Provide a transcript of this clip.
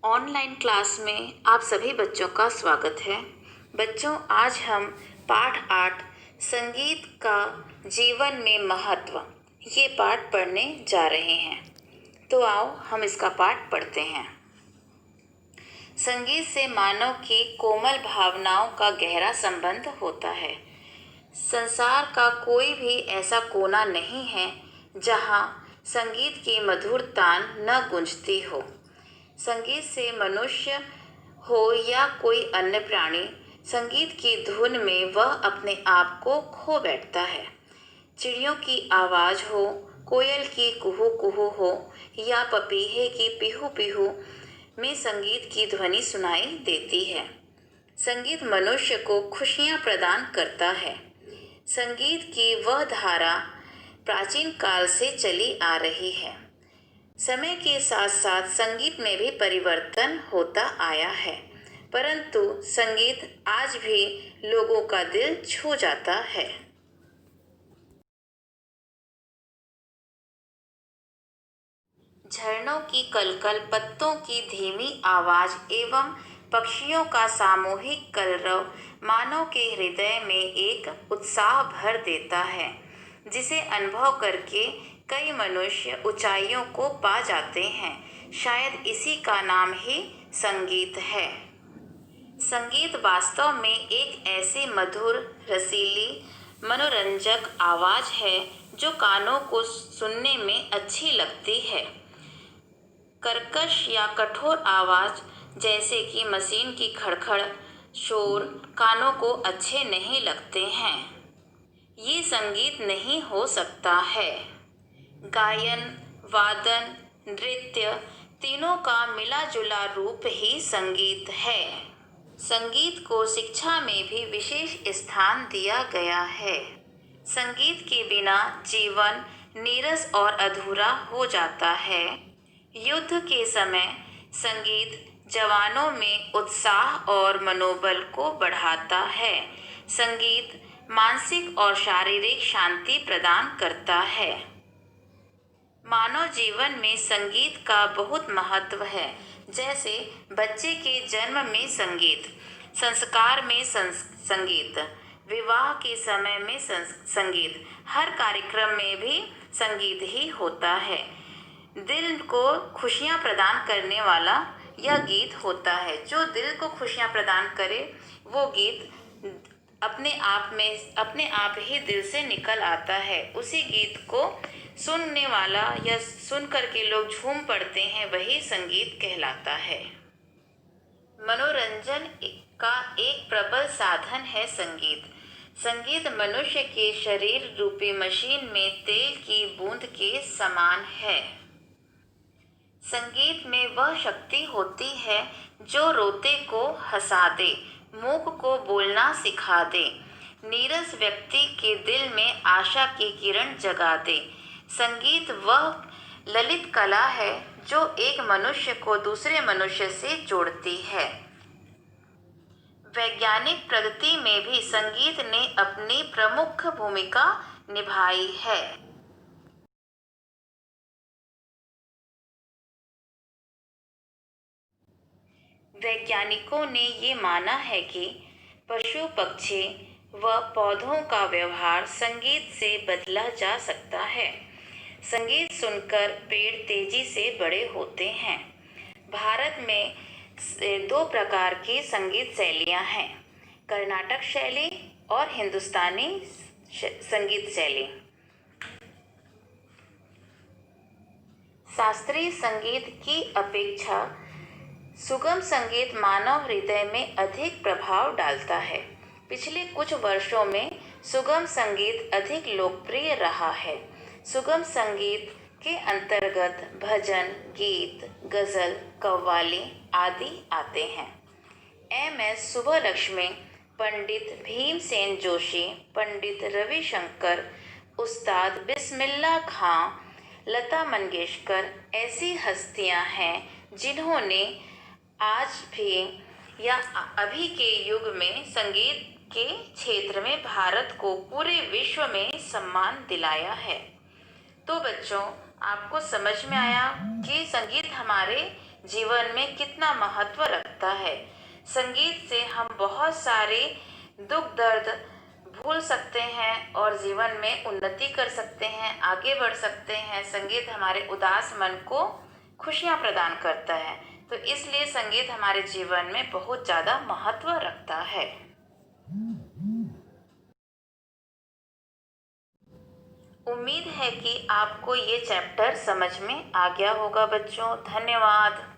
Online class में आप सभी बच्चों का स्वागत है। बच्चों, आज हम पाठ 8 संगीत का जीवन में महत्व ये पाठ पढ़ने जा रहे हैं। तो आओ हम इसका पाठ पढ़ते हैं। संगीत से मानव की कोमल भावनाओं का गहरा संबंध होता है। संसार का कोई भी ऐसा कोना नहीं है जहाँ संगीत की मधुर तान न गूंजती हो। संगीत से मनुष्य हो या कोई अन्य प्राणी, संगीत की धुन में वह अपने आप को खो बैठता है। चिड़ियों की आवाज़ हो, कोयल की कुहू कुहू हो या पपीहे की पीहू पीहू में संगीत की ध्वनि सुनाई देती है। संगीत मनुष्य को खुशियाँ प्रदान करता है। संगीत की वह धारा प्राचीन काल से चली आ रही है। समय के साथ साथ संगीत में भी परिवर्तन होता आया है, परंतु संगीत आज भी लोगों का दिल छू जाता है। झरनों की कलकल, पत्तों की धीमी आवाज एवं पक्षियों का सामूहिक कलरव मानव के हृदय में एक उत्साह भर देता है, जिसे अनुभव करके कई मनुष्य ऊंचाइयों को पा जाते हैं। शायद इसी का नाम ही संगीत है। संगीत वास्तव में एक ऐसी मधुर, रसीली, मनोरंजक आवाज है जो कानों को सुनने में अच्छी लगती है। कर्कश या कठोर आवाज जैसे कि मशीन की खड़खड़ शोर कानों को अच्छे नहीं लगते हैं। ये संगीत नहीं हो सकता है। गायन, वादन, नृत्य तीनों का मिला जुला रूप ही संगीत है। संगीत को शिक्षा में भी विशेष स्थान दिया गया है। संगीत के बिना जीवन नीरस और अधूरा हो जाता है। युद्ध के समय संगीत जवानों में उत्साह और मनोबल को बढ़ाता है। संगीत मानसिक और शारीरिक शांति प्रदान करता है। मानव जीवन में संगीत का बहुत महत्व है। जैसे बच्चे के जन्म में संगीत, संस्कार में संगीत, विवाह के समय में संगीत, हर कार्यक्रम में भी संगीत ही होता है। दिल को खुशियाँ प्रदान करने वाला यह गीत होता है। जो दिल को खुशियाँ प्रदान करे वो गीत अपने आप ही दिल से निकल आता है। उसी गीत को सुनने वाला या सुन कर के लोग झूम पड़ते हैं, वही संगीत कहलाता है। मनोरंजन का एक प्रबल साधन है संगीत। संगीत मनुष्य के शरीर रूपी मशीन में तेल की बूंद के समान है। संगीत में वह शक्ति होती है जो रोते को हंसा दे, मूक को बोलना सिखा दे, नीरस व्यक्ति के दिल में आशा की किरण जगा दे। संगीत वह ललित कला है जो एक मनुष्य को दूसरे मनुष्य से जोड़ती है। वैज्ञानिक प्रगति में भी संगीत ने अपनी प्रमुख भूमिका निभाई है। वैज्ञानिकों ने ये माना है कि पशु, पक्षी व पौधों का व्यवहार संगीत से बदला जा सकता है। संगीत सुनकर पेड़ तेजी से बड़े होते हैं। भारत में 2 प्रकार की संगीत शैलियाँ हैं, कर्नाटक शैली और हिंदुस्तानी संगीत शैली। शास्त्रीय संगीत की अपेक्षा सुगम संगीत मानव हृदय में अधिक प्रभाव डालता है। पिछले कुछ वर्षों में सुगम संगीत अधिक लोकप्रिय रहा है। सुगम संगीत के अंतर्गत भजन, गीत, गज़ल, कव्वाली आदि आते हैं। MS सुब्बलक्ष्मी, पंडित भीमसेन जोशी, पंडित रविशंकर, उस्ताद बिस्मिल्लाह खां, लता मंगेशकर ऐसी हस्तियां हैं जिन्होंने आज भी या अभी के युग में संगीत के क्षेत्र में भारत को पूरे विश्व में सम्मान दिलाया है। तो बच्चों, आपको समझ में आया कि संगीत हमारे जीवन में कितना महत्व रखता है। संगीत से हम बहुत सारे दुख दर्द भूल सकते हैं और जीवन में उन्नति कर सकते हैं, आगे बढ़ सकते हैं। संगीत हमारे उदास मन को खुशियाँ प्रदान करता है, तो इसलिए संगीत हमारे जीवन में बहुत ज़्यादा महत्व रखता है। उम्मीद है कि आपको ये चैप्टर समझ में आ गया होगा बच्चों। धन्यवाद।